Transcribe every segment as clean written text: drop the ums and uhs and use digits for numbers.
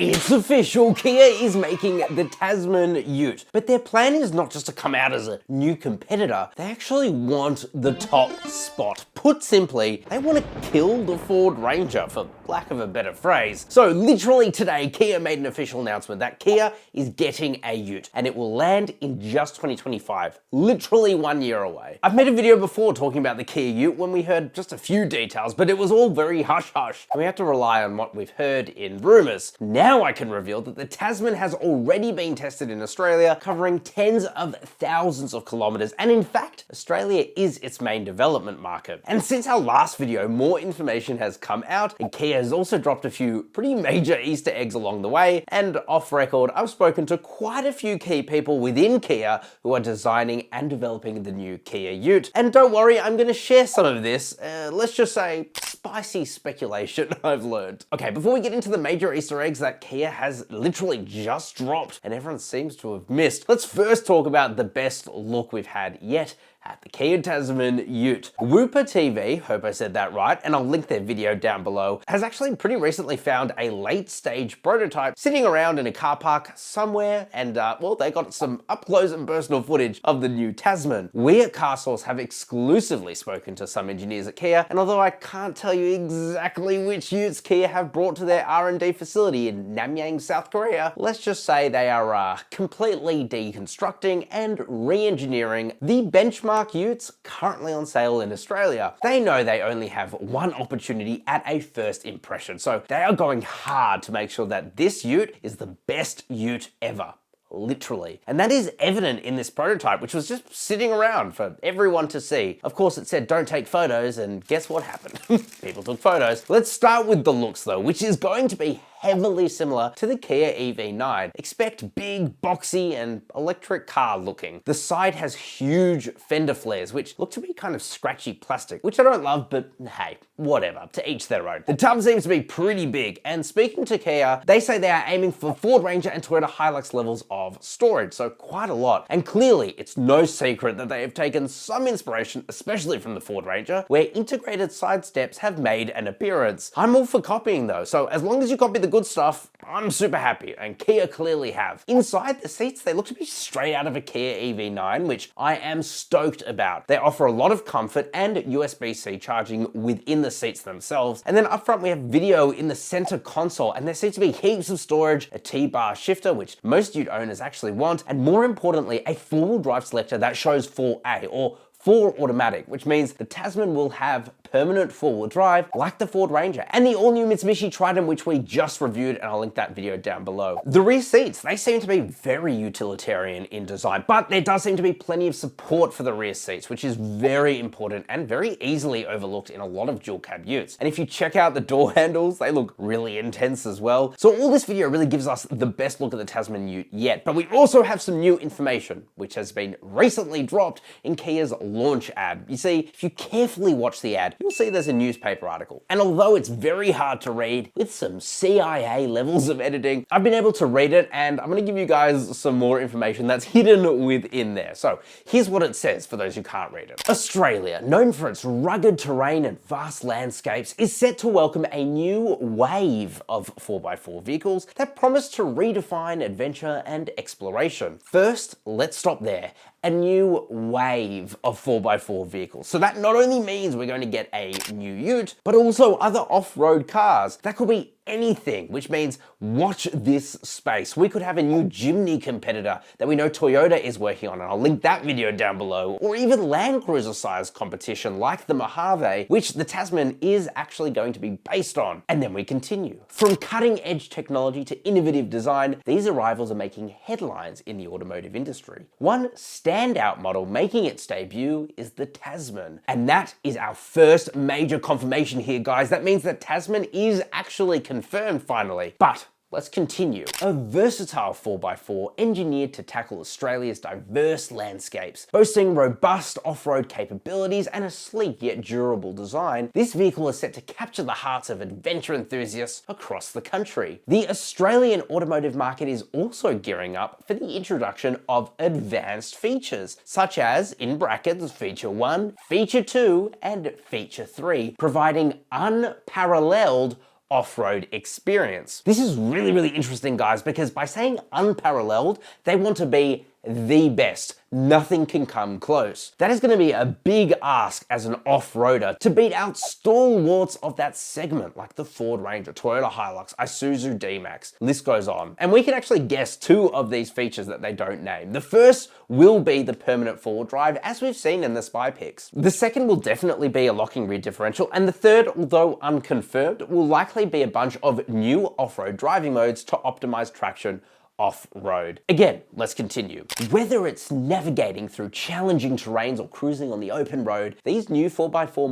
It's official, Kia is making the Tasman Ute. But their plan is not just to come out as a new competitor, they actually want the top spot. Put simply, they want to kill the Ford Ranger, for lack of a better phrase. So literally today, Kia made an official announcement that Kia is getting a Ute, and it will land in just 2025, literally 1 year away. I've made a video before talking about the Kia Ute when we heard just a few details, but it was all very hush-hush, and we have to rely on what we've heard in rumors. Now I can reveal that the Tasman has already been tested in Australia, covering tens of thousands of kilometers, and in fact, Australia is its main development market. And since our last video, more information has come out, and Kia has also dropped a few pretty major Easter eggs along the way, and off record, I've spoken to quite a few key people within Kia who are designing and developing the new Kia Ute. And don't worry, I'm gonna share some of this, let's just say, spicy speculation I've learned. Okay, before we get into the major Easter eggs that Kia has literally just dropped and everyone seems to have missed, let's first talk about the best look we've had yet at the Kia Tasman Ute. Whooper TV, hope I said that right, and I'll link their video down below, has actually pretty recently found a late stage prototype sitting around in a car park somewhere, and well, they got some up close and personal footage of the new Tasman. We at CarSauce have exclusively spoken to some engineers at Kia, and although I can't tell you exactly which Utes Kia have brought to their R&D facility in Namyang, South Korea, let's just say they are completely deconstructing and re-engineering the benchmark Utes currently on sale in Australia. They know they only have one opportunity at a first impression, so they are going hard to make sure that this Ute is the best Ute ever. Literally. And that is evident in this prototype, which was just sitting around for everyone to see. Of course, it said don't take photos, and guess what happened? People took photos. Let's start with the looks though, which is going to be heavily similar to the Kia EV9. Expect big, boxy, and electric car looking. The side has huge fender flares, which look to be kind of scratchy plastic, which I don't love, but hey, whatever, to each their own. The tub seems to be pretty big, and speaking to Kia, they say they are aiming for Ford Ranger and Toyota HiLux levels of storage, so quite a lot. And clearly, it's no secret that they have taken some inspiration, especially from the Ford Ranger, where integrated side steps have made an appearance. I'm all for copying though, so as long as you copy the good stuff, I'm super happy, and Kia clearly have. Inside the seats, they look to be straight out of a Kia EV9, which I am stoked about. They offer a lot of comfort and USB-C charging within the seats themselves. And then up front, we have video in the center console, and there seems to be heaps of storage, a T-bar shifter, which most Ute owners actually want, and more importantly, a four-wheel drive selector that shows 4A, or 4 automatic, which means the Tasman will have permanent four-wheel drive like the Ford Ranger and the all-new Mitsubishi Triton, which we just reviewed, and I'll link that video down below. The rear seats, they seem to be very utilitarian in design, but there does seem to be plenty of support for the rear seats, which is very important and very easily overlooked in a lot of dual cab Utes. And if you check out the door handles, they look really intense as well. So all this video really gives us the best look at the Tasman Ute yet, but we also have some new information, which has been recently dropped in Kia's launch ad. You see, if you carefully watch the ad, you'll see there's a newspaper article. And although it's very hard to read, with some CIA levels of editing, I've been able to read it, and I'm gonna give you guys some more information that's hidden within there. So here's what it says for those who can't read it. Australia, known for its rugged terrain and vast landscapes, is set to welcome a new wave of 4x4 vehicles that promise to redefine adventure and exploration. First, let's stop there. A new wave of 4x4 vehicles. So that not only means we're going to get a new Ute, but also other off-road cars. That could be anything, which means watch this space. We could have a new Jimny competitor that we know Toyota is working on, and I'll link that video down below, or even Land Cruiser size competition like the Mojave, which the Tasman is actually going to be based on. And then we continue. From cutting edge technology to innovative design, these arrivals are making headlines in the automotive industry. One standout model making its debut is the Tasman. And that is our first major confirmation here, guys. That means that Tasman is actually confirmed finally. But let's continue. A versatile 4x4 engineered to tackle Australia's diverse landscapes. Boasting robust off-road capabilities and a sleek yet durable design, this vehicle is set to capture the hearts of adventure enthusiasts across the country. The Australian automotive market is also gearing up for the introduction of advanced features, such as, in brackets, Feature 1, Feature 2, and Feature 3, providing unparalleled off-road experience. This is really, really interesting, guys, because by saying unparalleled, they want to be the best. Nothing can come close. That is going to be a big ask as an off-roader to beat out stalwarts of that segment like the Ford Ranger, Toyota HiLux, Isuzu D-Max, list goes on. And we can actually guess two of these features that they don't name. The first will be the permanent four-wheel drive, as we've seen in the spy pics. The second will definitely be a locking rear differential, and the third, although unconfirmed, will likely be a bunch of new off-road driving modes to optimize traction off-road. Again, let's continue. Whether it's navigating through challenging terrains or cruising on the open road, these new 4x4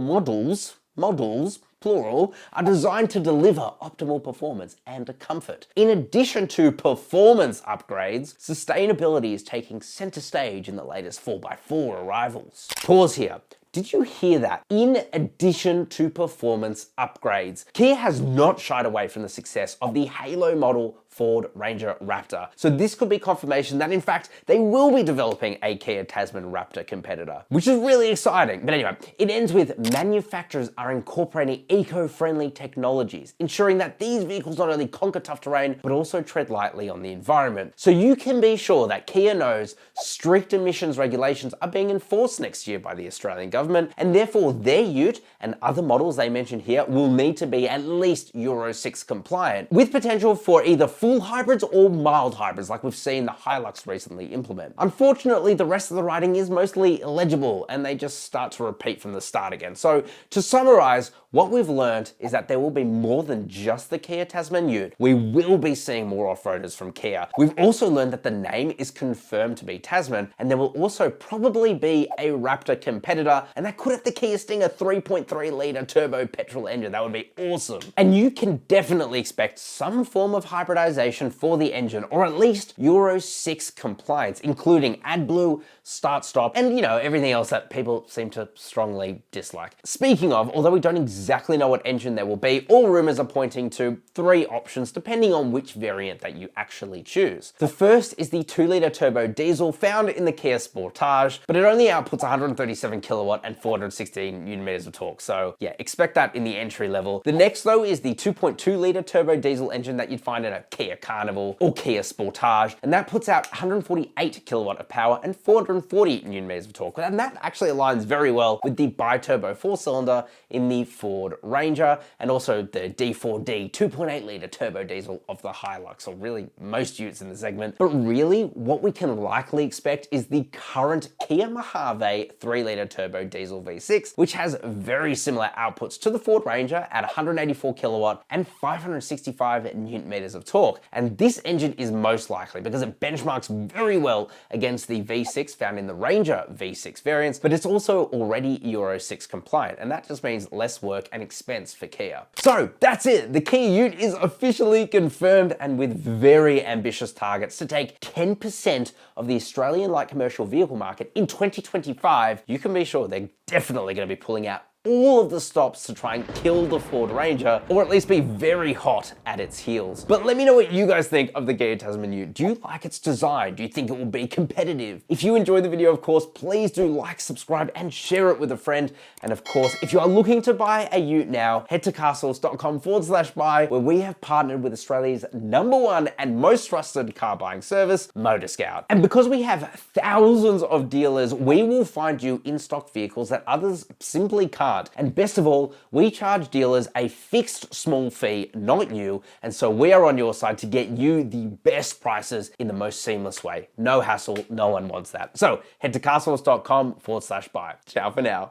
models, plural, are designed to deliver optimal performance and comfort. In addition to performance upgrades, sustainability is taking center stage in the latest 4x4 arrivals. Pause here. Did you hear that? In addition to performance upgrades, Kia has not shied away from the success of the Halo model Ford Ranger Raptor. So this could be confirmation that in fact, they will be developing a Kia Tasman Raptor competitor, which is really exciting. But anyway, it ends with manufacturers are incorporating eco-friendly technologies, ensuring that these vehicles not only conquer tough terrain, but also tread lightly on the environment. So you can be sure that Kia knows strict emissions regulations are being enforced next year by the Australian government, and therefore their Ute and other models they mentioned here will need to be at least Euro 6 compliant, with potential for either full hybrids or mild hybrids like we've seen the HiLux recently implement. Unfortunately, the rest of the writing is mostly illegible and they just start to repeat from the start again. So to summarize, what we've learned is that there will be more than just the Kia Tasman Ute. We will be seeing more off-roaders from Kia. We've also learned that the name is confirmed to be Tasman, and there will also probably be a Raptor competitor, and that could have the Kia Stinger 3.3 litre turbo petrol engine. That would be awesome. And you can definitely expect some form of hybridization for the engine, or at least Euro 6 compliance, including AdBlue, start-stop, and everything else that people seem to strongly dislike. Speaking of, although we don't exactly know what engine there will be, all rumors are pointing to three options depending on which variant that you actually choose. The first is the 2-litre turbo diesel found in the Kia Sportage, but it only outputs 137 kilowatt and 416 newton meters of torque. So yeah, expect that in the entry level. The next though is the 2.2-litre turbo diesel engine that you'd find in a Kia Carnival or Kia Sportage, and that puts out 148 kilowatt of power and 440 newton meters of torque. And that actually aligns very well with the bi-turbo 4-cylinder in the Ford Ranger, and also the D4D 2.8-litre turbo diesel of the HiLux, or really most Utes in the segment. But really, what we can likely expect is the current Kia Mojave 3-litre turbo diesel V6, which has very similar outputs to the Ford Ranger at 184 kilowatt and 565 newton meters of torque. And this engine is most likely because it benchmarks very well against the V6 found in the Ranger V6 variants, but it's also already Euro 6 compliant, and that just means less work and expense for Kia. So that's it. The Kia Ute is officially confirmed, and with very ambitious targets to take 10% of the Australian light commercial vehicle market in 2025, you can be sure they're definitely going to be pulling out all of the stops to try and kill the Ford Ranger, or at least be very hot at its heels. But let me know what you guys think of the Kia Tasman Ute. Do you like its design? Do you think it will be competitive? If you enjoyed the video, of course, please do like, subscribe, and share it with a friend. And of course, if you are looking to buy a Ute now, head to carsauce.com/buy, where we have partnered with Australia's #1 and most trusted car buying service, Motor Scout. And because we have thousands of dealers, we will find you in stock vehicles that others simply can't. And best of all, we charge dealers a fixed small fee, not you, and so we are on your side to get you the best prices in the most seamless way. No hassle, no one wants that. So head to carsauce.com/buy. Ciao for now.